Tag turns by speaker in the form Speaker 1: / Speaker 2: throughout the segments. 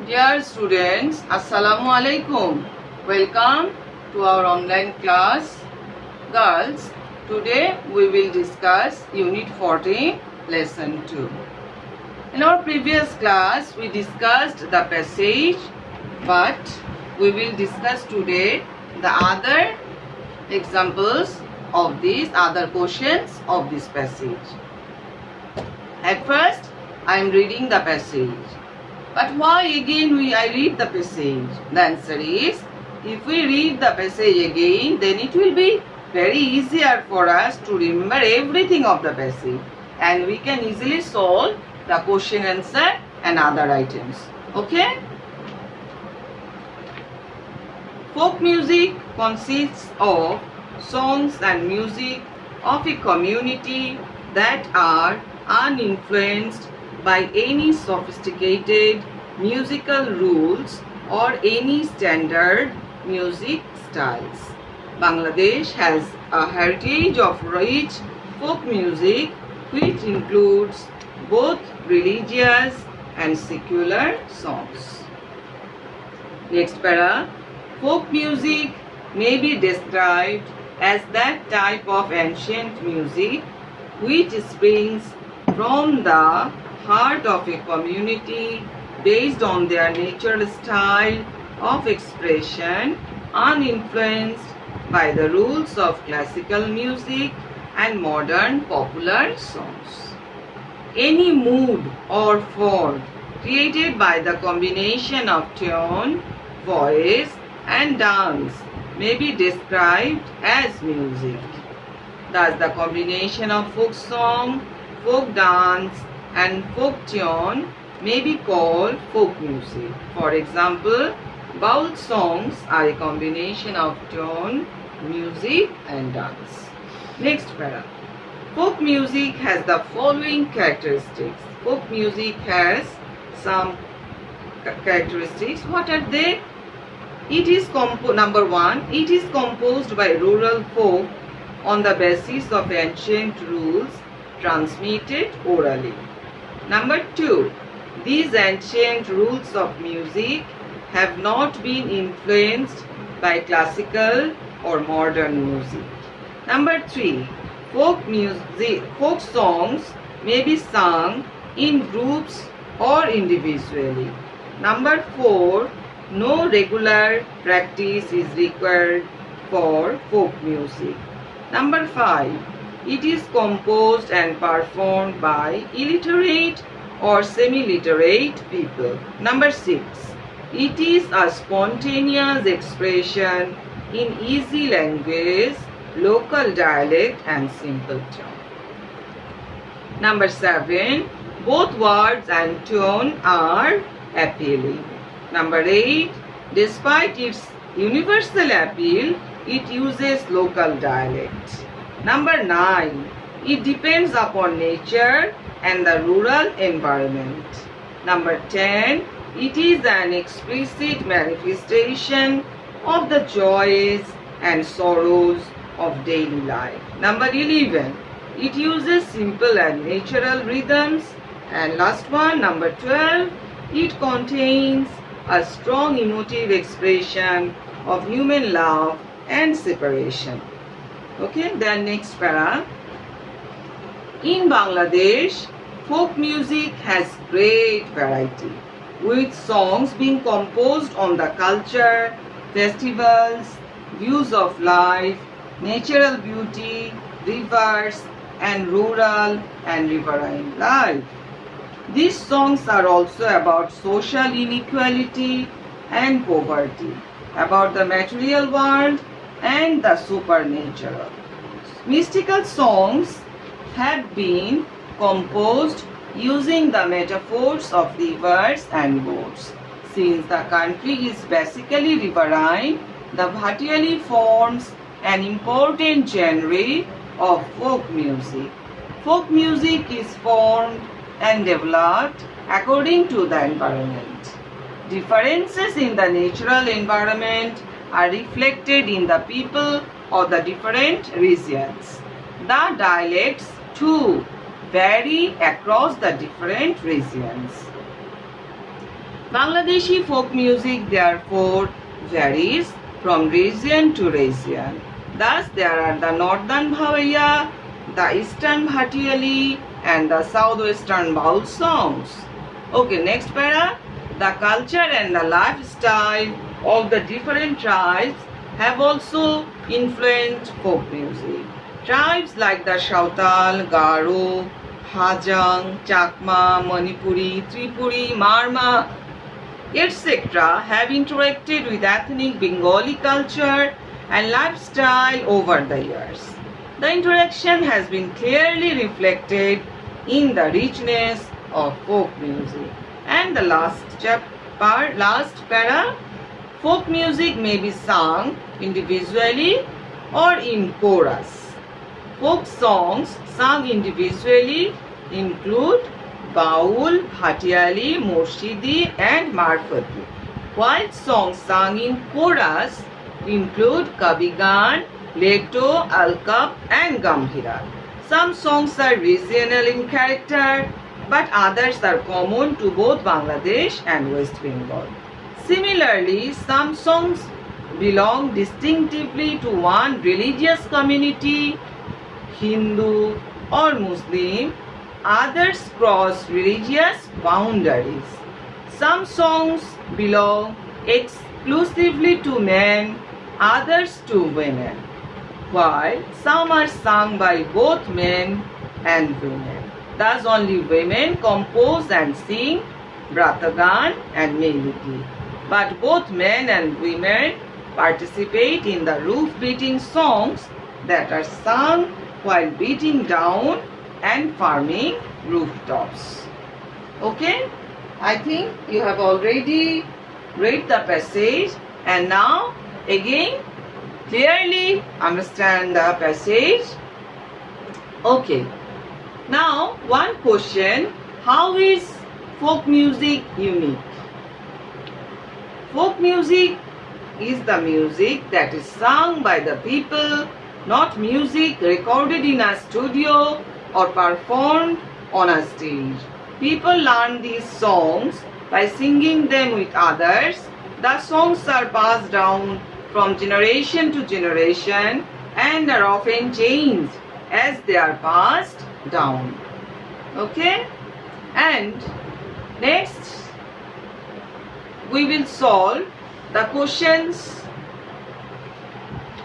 Speaker 1: Dear students, Assalamu alaikum. Welcome to our online class. Girls, today we will discuss Unit 14, Lesson 2. In our previous class, we discussed the passage, but we will discuss today the other examples of these other portions of this passage. At first, I am reading the passage. But why again I read the passage? The answer is, if we read the passage again, then it will be very easier for us to remember everything of the passage. And we can easily solve the question answer and other items. Okay? Folk music consists of songs and music of a community that are uninfluenced by any sophisticated musical rules or any standard music styles. Bangladesh has a heritage of rich folk music which includes both religious and secular songs. Next para. Folk music may be described as that type of ancient music which springs from the heart of a community based on their natural style of expression, uninfluenced by the rules of classical music and modern popular songs. Any mood or form created by the combination of tune, voice and dance may be described as music. Thus, the combination of folk song, folk dance and folk tune may be called folk music. For example, baul songs are a combination of tune, music and dance. Next para. Folk music has the following characteristics. Folk music has some characteristics. What are they? It is number one, it is composed by rural folk on the basis of ancient rules transmitted orally. Number two, these ancient rules of music have not been influenced by classical or modern music. Number three, folk songs may be sung in groups or individually. Number four, no regular practice is required for folk music. Number five, it is composed and performed by illiterate or semi-literate people. Number six, it is a spontaneous expression in easy language, local dialect and simple tone. Number seven, both words and tone are appealing. Number eight, despite its universal appeal, it uses local dialect. Number nine, it depends upon nature and the rural environment. Number 10, it is an explicit manifestation of the joys and sorrows of daily life. Number 11, it uses simple and natural rhythms. And last one, number 12, it contains a strong emotive expression of human love and separation. Okay, then next para. In Bangladesh, folk music has great variety, with songs being composed on the culture, festivals, views of life, natural beauty, rivers, and rural and riverine life. These songs are also about social inequality and poverty, about the material world and the supernatural. Mystical songs have been composed using the metaphors of rivers and boats. Since the country is basically riverine, the Bhatiyali forms an important genre of folk music. Folk music is formed and developed according to the environment. Differences in the natural environment are reflected in the people of the different regions. The dialects too vary across the different regions. Bangladeshi folk music therefore varies from region to region. Thus, there are the northern Bhavaiya, the eastern Bhatiyali, and the southwestern Baul songs. Okay, next para. The culture and the lifestyle of the different tribes have also influenced folk music. Tribes like the Shautal, Garo, Hajang, Chakma, Manipuri, Tripuri, Marma, etc. have interacted with ethnic Bengali culture and lifestyle over the years. The interaction has been clearly reflected in the richness of folk music. And the last para, folk music may be sung individually or in chorus. Folk songs sung individually include Baul, Bhatiyali, Murshidi and Marfati, while songs sung in chorus include Kabigan, Leto, Alkap and Gambhira. Some songs are regional in character, but others are common to both Bangladesh and West Bengal. Similarly, some songs belong distinctively to one religious community, Hindu or Muslim. Others cross religious boundaries. Some songs belong exclusively to men, others to women, while some are sung by both men and women. Thus only women compose and sing Bratagan and Meliki. But both men and women participate in the roof beating songs that are sung while beating down and farming rooftops. Okay? I think you have already read the passage and now again clearly understand the passage. Okay. Now one question, how is folk music unique? Folk music is the music that is sung by the people, not music recorded in a studio or performed on a stage. People learn these songs by singing them with others. The songs are passed down from generation to generation and are often changed as they are passed down. Okay? And next we will solve the questions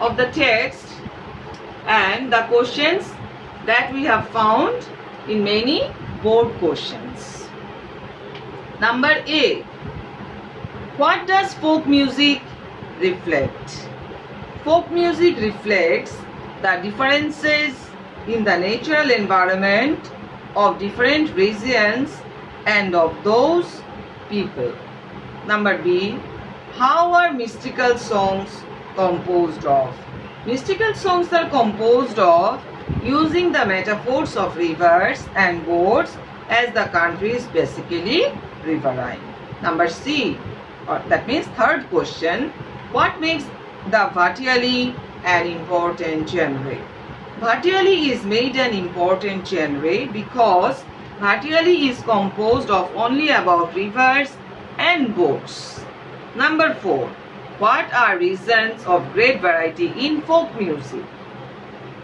Speaker 1: of the text and the questions that we have found in many board questions. Number A. What does folk music reflect? Folk music reflects the differences in the natural environment of different regions and of those people. Number B. How are mystical songs composed of? Mystical songs are composed of using the metaphors of rivers and boats, as the country is basically riverine. Number C, or that means third question, what makes the Bhatiyali an important genre? Bhatiyali is made an important genre because Bhatiyali is composed of only about rivers and boats. Number 4. What are reasons of great variety in folk music?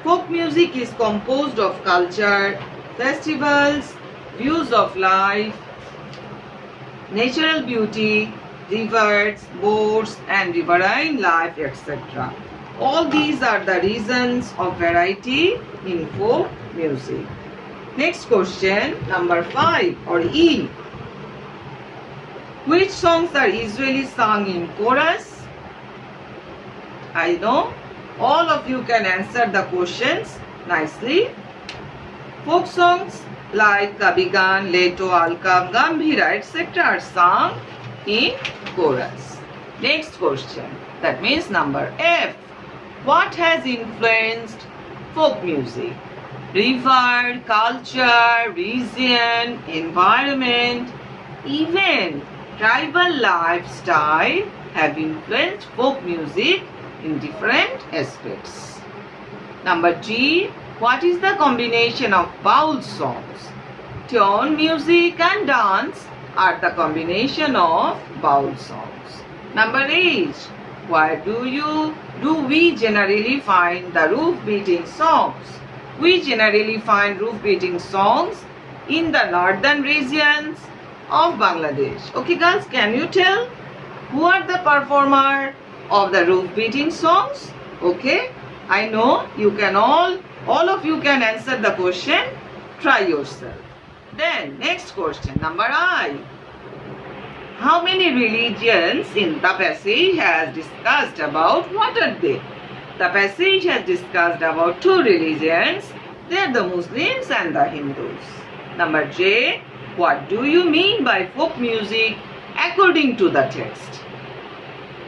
Speaker 1: Folk music is composed of culture, festivals, views of life, natural beauty, rivers, boats and riverine life, etc. All these are the reasons of variety in folk music. Next question, number 5 or E. Which songs are usually sung in chorus? I know all of you can answer the questions nicely. Folk songs like Kabigan, Leto, Alkam, Gambhira, etc. are sung in chorus. Next question, that means number F. What has influenced folk music? River, culture, region, environment, even tribal lifestyle have influenced folk music in different aspects. Number G. What is the combination of Baul songs? Tune, music and dance are the combination of baul songs. Number 8. Where do we generally find the roof beating songs? We generally find roof beating songs in the northern regions of Bangladesh. Okay girls, can you tell who are the performer of the roof beating songs? Okay, I know you can all of you can answer the question. Try yourself. Then next question, number I. How many religions in the passage has discussed about? What are they? The passage has discussed about 2 religions. They are the Muslims and the Hindus. Number J. What do you mean by folk music according to the text?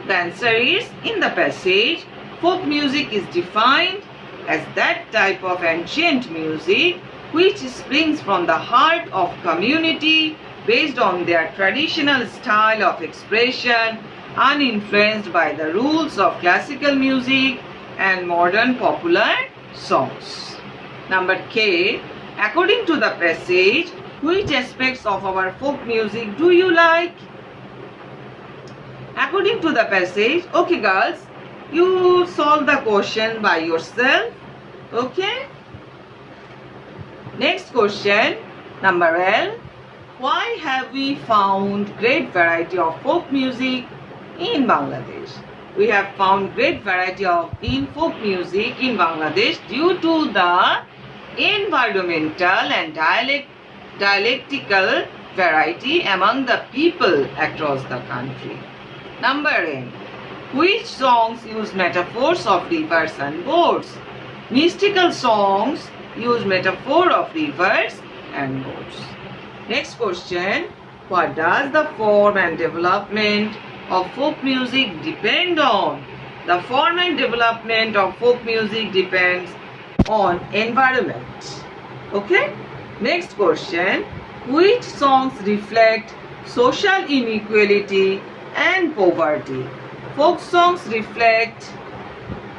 Speaker 1: The answer is, in the passage, folk music is defined as that type of ancient music which springs from the heart of community based on their traditional style of expression, uninfluenced by the rules of classical music and modern popular songs. Number K. According to the passage, which aspects of our folk music do you like? According to the passage, okay girls, you solve the question by yourself. Okay. Next question, number L. Why have we found great variety of folk music in Bangladesh? We have found great variety in folk music in Bangladesh due to the environmental and dialectical variety among the people across the country. Number N. Which songs use metaphors of rivers and boats? Mystical songs use metaphor of rivers and boats. Next question. What does the form and development of folk music depend on? The form and development of folk music depends on environment. Okay. Next question. Which songs reflect social inequality and poverty? Folk songs reflect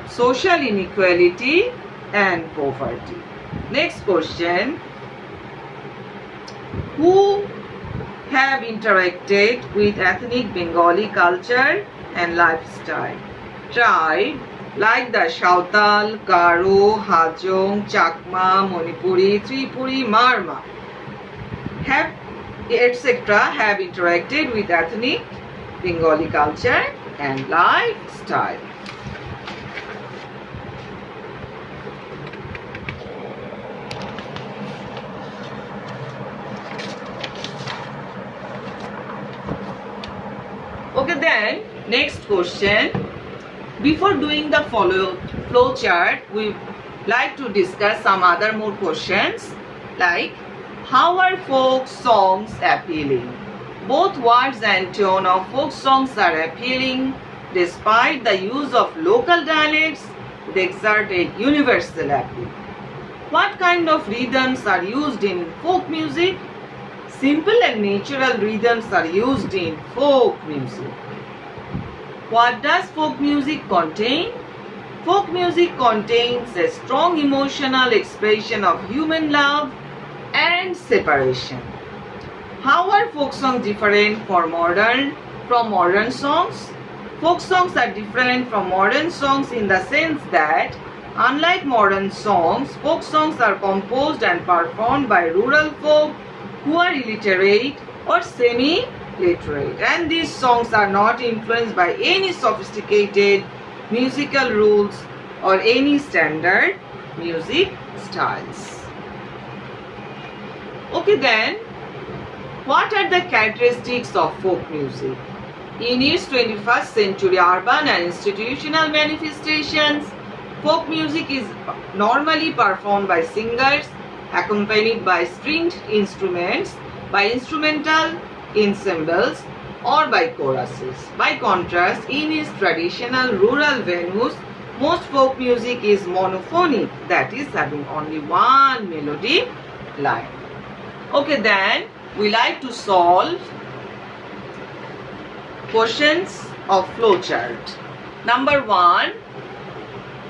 Speaker 1: social inequality and poverty. Next question. Who have interacted with ethnic Bengali culture and lifestyle? Tribe like the Shautal, Garo, Hajong, Chakma, Manipuri, Tripuri, Marma have etc. have interacted with ethnic Bengali culture and lifestyle. Okay, then next question. Before doing the flow chart, we like to discuss some other more questions like, how are folk songs appealing? Both words and tone of folk songs are appealing. Despite the use of local dialects, they exert a universal appeal. What kind of rhythms are used in folk music? Simple and natural rhythms are used in folk music. What does folk music contain? Folk music contains a strong emotional expression of human love and separation. How are folk songs different from modern songs? Folk songs are different from modern songs in the sense that, unlike modern songs, folk songs are composed and performed by rural folk who are illiterate or semi-literate, and these songs are not influenced by any sophisticated musical rules or any standard music styles. Okay, then, what are the characteristics of folk music? In its 21st century urban and institutional manifestations, folk music is normally performed by singers accompanied by stringed instruments, by instrumental ensembles, or by choruses. By contrast, in its traditional rural venues, most folk music is monophonic, that is, having only one melody line. Okay, then we like to solve questions of flowchart. Number 1.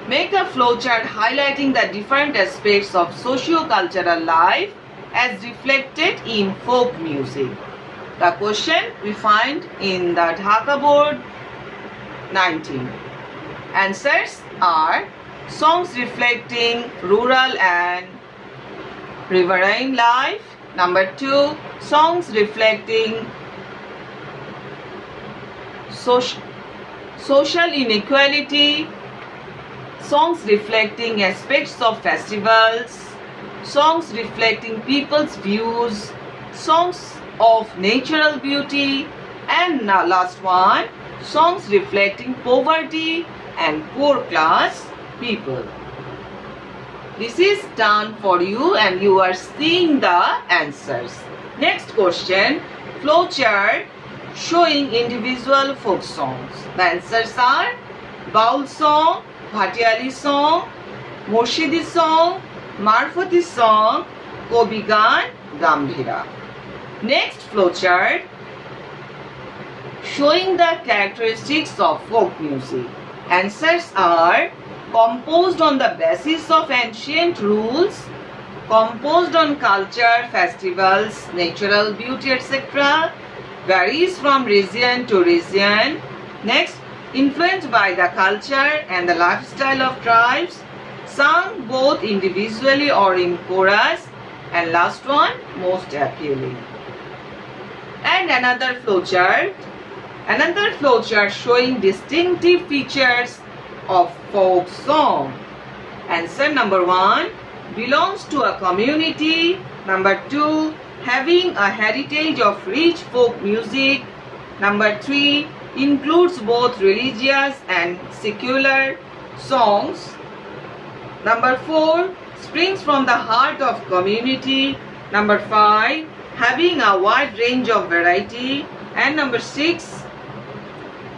Speaker 1: Make a flowchart highlighting the different aspects of socio-cultural life as reflected in folk music. The question we find in the Dhaka board 19. Answers are songs reflecting rural and riverine life. Number 2, songs reflecting social inequality. Songs reflecting aspects of festivals. Songs reflecting people's views. Songs of natural beauty. And now last one, songs reflecting poverty and poor class people. This is done for you and you are seeing the answers. Next question, flowchart showing individual folk songs. The answers are Baul song, Bhatiali song, Murshidi song, Marfati song, Kobigan, Gambhira. Next flowchart showing the characteristics of folk music. Answers are composed on the basis of ancient rules, composed on culture, festivals, natural beauty, etc. Varies from region to region. Next, influenced by the culture and the lifestyle of tribes, sung both individually or in chorus. And last one, most appealing. And another flowchart showing distinctive features of folk song. Answer number 1, belongs to a community. Number 2, having a heritage of rich folk music. Number 3, includes both religious and secular songs. Number 4, springs from the heart of community. Number 5, having a wide range of variety. And number 6,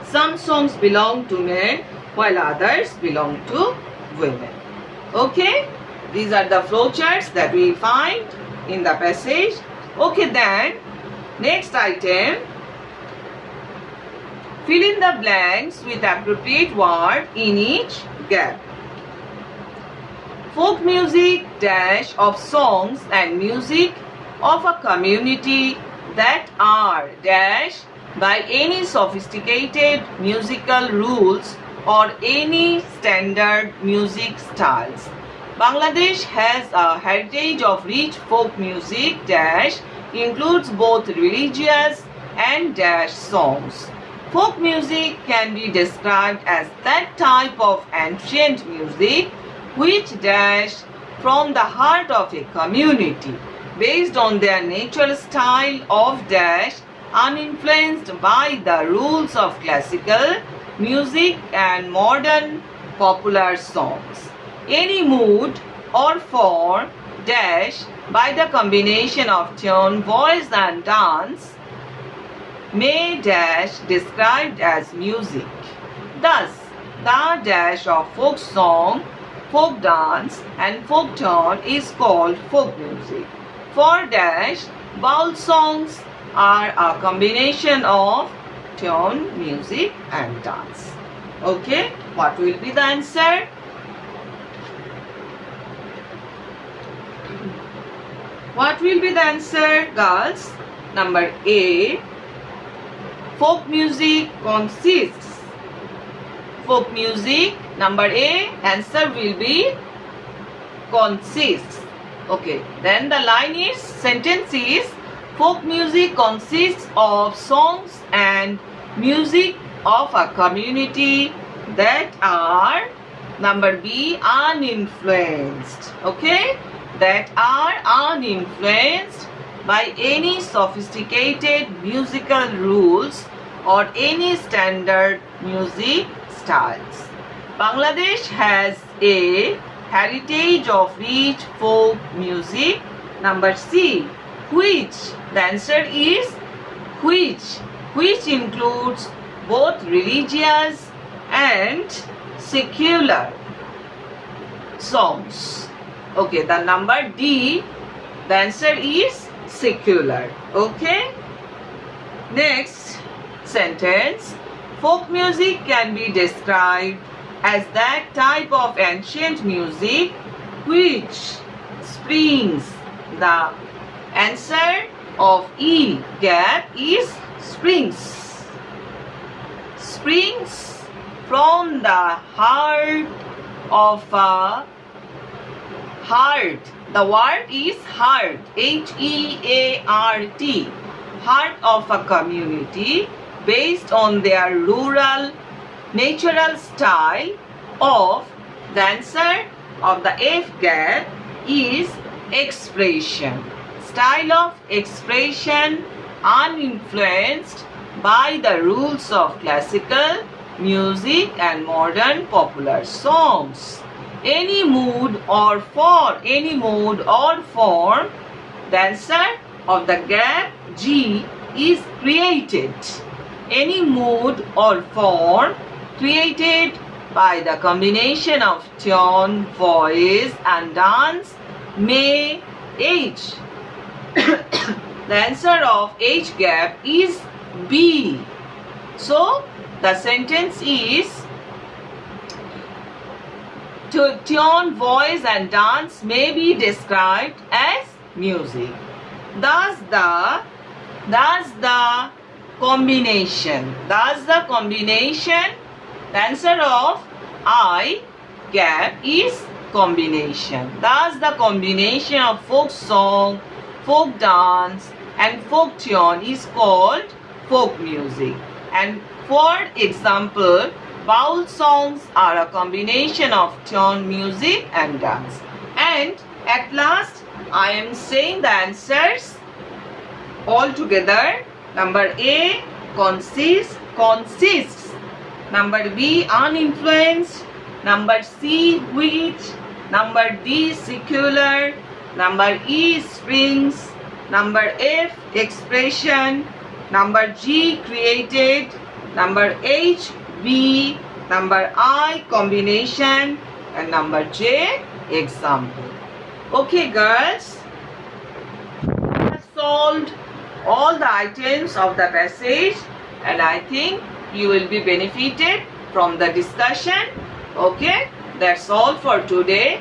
Speaker 1: some songs belong to men while others belong to women. Okay, these are the flowcharts that we find in the passage. Okay, then next item, fill in the blanks with appropriate word in each gap. Folk music dash of songs and music of a community that are dash by any sophisticated musical rules or any standard music styles. Bangladesh has a heritage of rich folk music dash includes both religious and dash songs. Folk music can be described as that type of ancient music which dash from the heart of a community based on their natural style of dash, uninfluenced by the rules of classical music and modern popular songs. Any mood or form dash by the combination of tune, voice and dance may dash described as music. Thus, the dash of folk song, folk dance and folk tune is called folk music. For dash, baul songs are a combination of tune, music and dance. Okay, what will be the answer? What will be the answer, girls? Number A, folk music consists. Folk music, number A, answer will be consists. Okay, then the line is, sentence is, folk music consists of songs and music of a community that are, number B, uninfluenced. Okay, that are uninfluenced by any sophisticated musical rules or any standard music styles. Bangladesh has a heritage of rich folk music. Number C, which, the answer is which includes both religious and secular songs. Okay, the number D, the answer is secular. Okay, next sentence, folk music can be described as that type of ancient music which springs, the answer of E gap is springs. Springs from the heart of a heart. The word is heart. Heart. Heart of a community based on their rural natural style of the answer of the F gap is expression. Style of expression uninfluenced by the rules of classical music and modern popular songs. Any mood or form, the answer of the gap G is created. Any mood or form created by the combination of tone, voice and dance may H. The answer of H gap is B. So the sentence is tone, voice and dance may be described as music. Thus the combination, the answer of I gap is combination. Thus the combination of folk song, folk dance and folk tune is called folk music. And for example, baul songs are a combination of tune, music and dance. And at last I am saying the answers all together. Number A, consists. Number B, uninfluenced. Number C, which. Number D, secular. Number E, springs. Number F, expression. Number G, created. Number H, B. Number I, combination. And number J, example. Okay girls, we have solved all the items of the passage and I think you will be benefited from the discussion. Okay, that's all for today.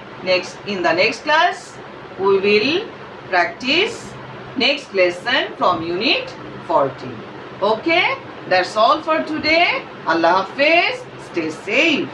Speaker 1: In the next class we will practice next lesson from unit 14. Okay, that's all for today. Allah Hafiz. Stay safe.